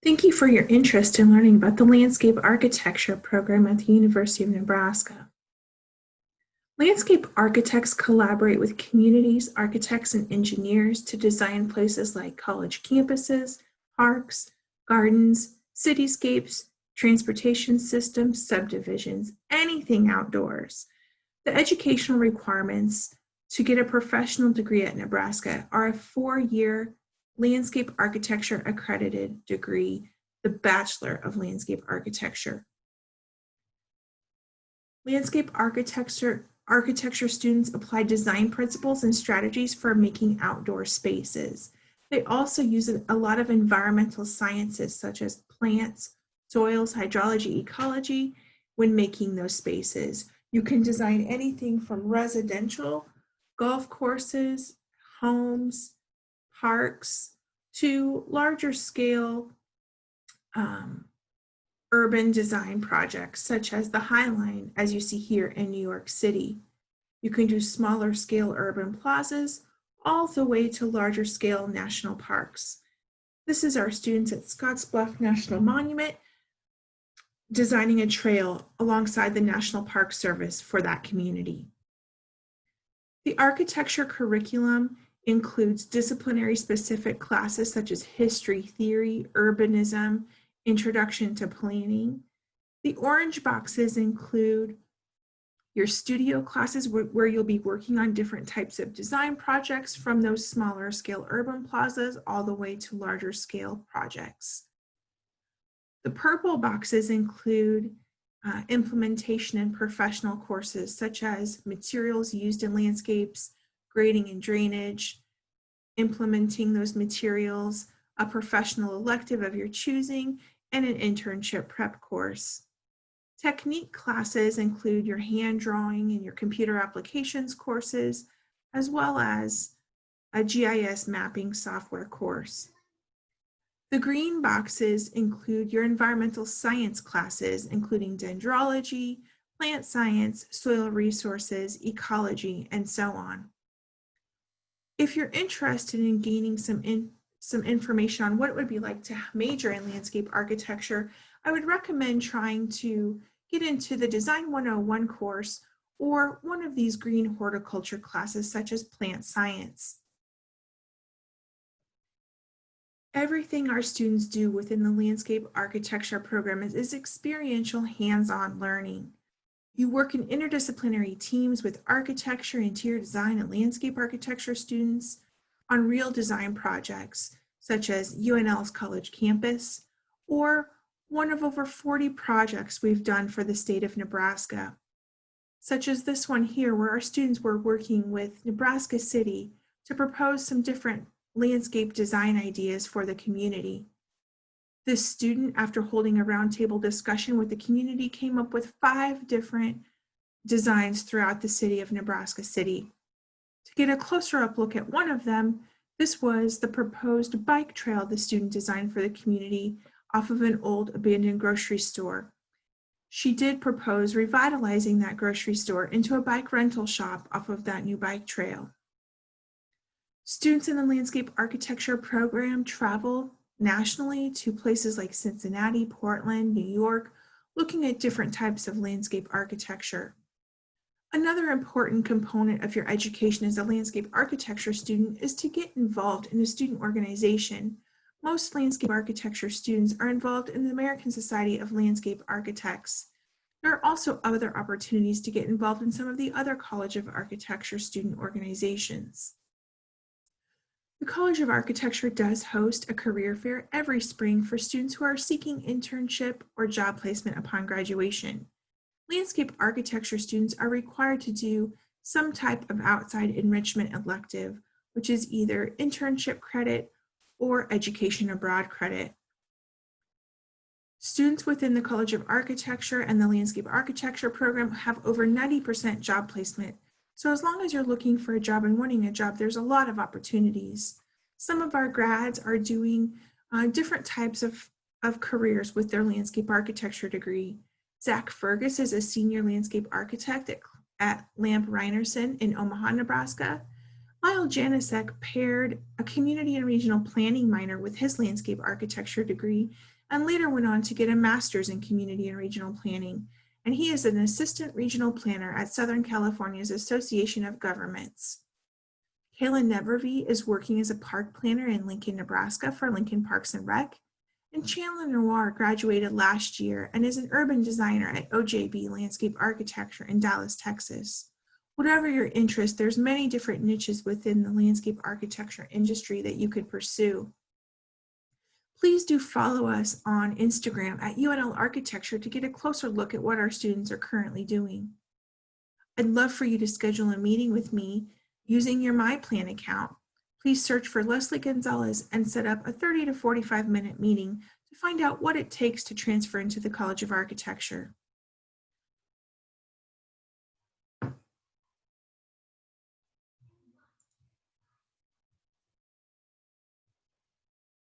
Thank you for your interest in learning about the Landscape Architecture program at the University of Nebraska. Landscape architects collaborate with communities, architects, and engineers to design places like college campuses, parks, gardens, cityscapes, transportation systems, subdivisions, anything outdoors. The educational requirements to get a professional degree at Nebraska are a 4-year landscape architecture accredited degree, the Bachelor of Landscape Architecture. Landscape architecture students apply design principles and strategies for making outdoor spaces. They also use a lot of environmental sciences such as plants, soils, hydrology, ecology when making those spaces. You can design anything from residential, golf courses, homes, parks, to larger scale urban design projects such as the High Line, as you see here in New York City. You can do smaller scale urban plazas all the way to larger scale national parks. This is our students at Scottsbluff National Monument designing a trail alongside the National Park Service for that community. The architecture curriculum includes disciplinary specific classes such as history, theory, urbanism, introduction to planning. The orange boxes include your studio classes where you'll be working on different types of design projects from those smaller scale urban plazas all the way to larger scale projects. The purple boxes include implementation and professional courses such as materials used in landscapes, grading and drainage, implementing those materials, a professional elective of your choosing, and an internship prep course. Technique classes include your hand drawing and your computer applications courses, as well as a GIS mapping software course. The green boxes include your environmental science classes, including dendrology, plant science, soil resources, ecology, and so on. If you're interested in gaining some information on what it would be like to major in landscape architecture, I would recommend trying to get into the Design 101 course or one of these green horticulture classes such as plant science. Everything our students do within the landscape architecture program is experiential hands-on learning. You work in interdisciplinary teams with architecture, interior design, and landscape architecture students on real design projects, such as UNL's college campus, or one of over 40 projects we've done for the state of Nebraska, such as this one here, where our students were working with Nebraska City to propose some different landscape design ideas for the community. This student, after holding a roundtable discussion with the community, came up with 5 different designs throughout the city of Nebraska City. To get a closer up look at one of them, this was the proposed bike trail the student designed for the community off of an old abandoned grocery store. She did propose revitalizing that grocery store into a bike rental shop off of that new bike trail. Students in the landscape architecture program travel nationally to places like Cincinnati, Portland, New York, looking at different types of landscape architecture. Another important component of your education as a landscape architecture student is to get involved in a student organization. Most landscape architecture students are involved in the American Society of Landscape Architects. There are also other opportunities to get involved in some of the other College of Architecture student organizations. The College of Architecture does host a career fair every spring for students who are seeking internship or job placement upon graduation. Landscape architecture students are required to do some type of outside enrichment elective, which is either internship credit or education abroad credit. Students within the College of Architecture and the Landscape Architecture program have over 90% job placement. So as long as you're looking for a job and wanting a job, there's a lot of opportunities. Some of our grads are doing different types of careers with their landscape architecture degree. Zach Fergus is a senior landscape architect at Lamp Reinerson in Omaha, Nebraska. Lyle Janicek paired a community and regional planning minor with his landscape architecture degree and later went on to get a master's in community and regional planning. And he is an assistant regional planner at Southern California's Association of Governments. Kaylin Nevervee is working as a park planner in Lincoln, Nebraska for Lincoln Parks and Rec. And Chandler Noir graduated last year and is an urban designer at OJB Landscape Architecture in Dallas, Texas. Whatever your interest, there's many different niches within the landscape architecture industry that you could pursue. Please do follow us on Instagram at UNL Architecture to get a closer look at what our students are currently doing. I'd love for you to schedule a meeting with me using your MyPlan account. Please search for Leslie Gonzalez and set up a 30 to 45-minute meeting to find out what it takes to transfer into the College of Architecture.